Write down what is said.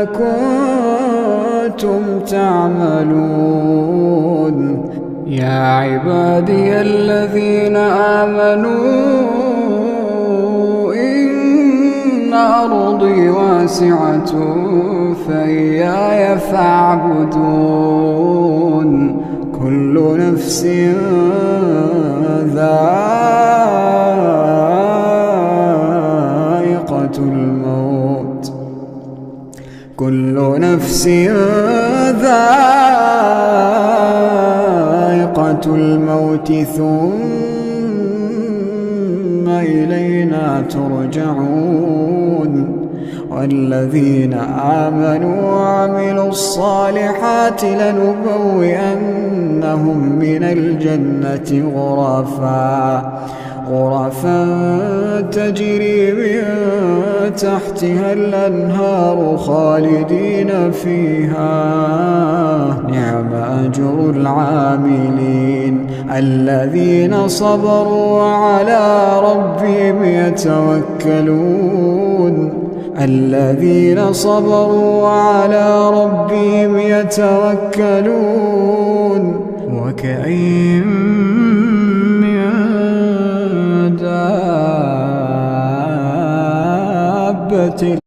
ما كنتم تعملون. يا عبادي الذين آمنوا إن أرضي واسعة فإياي فاعبدون. كل نفس ذائقة الموت، كل نفس ذائقة الموت ثم إلينا ترجعون. والذين آمنوا وعملوا الصالحات لنبوئنهم من الجنة غرفا تجري من تحتها الأنهار خالدين فيها. نعم أجر العاملين الذين صبروا وعلى ربهم يتوكلون. الذين صبروا وعلى ربهم يتوكلون. وكأين من دابة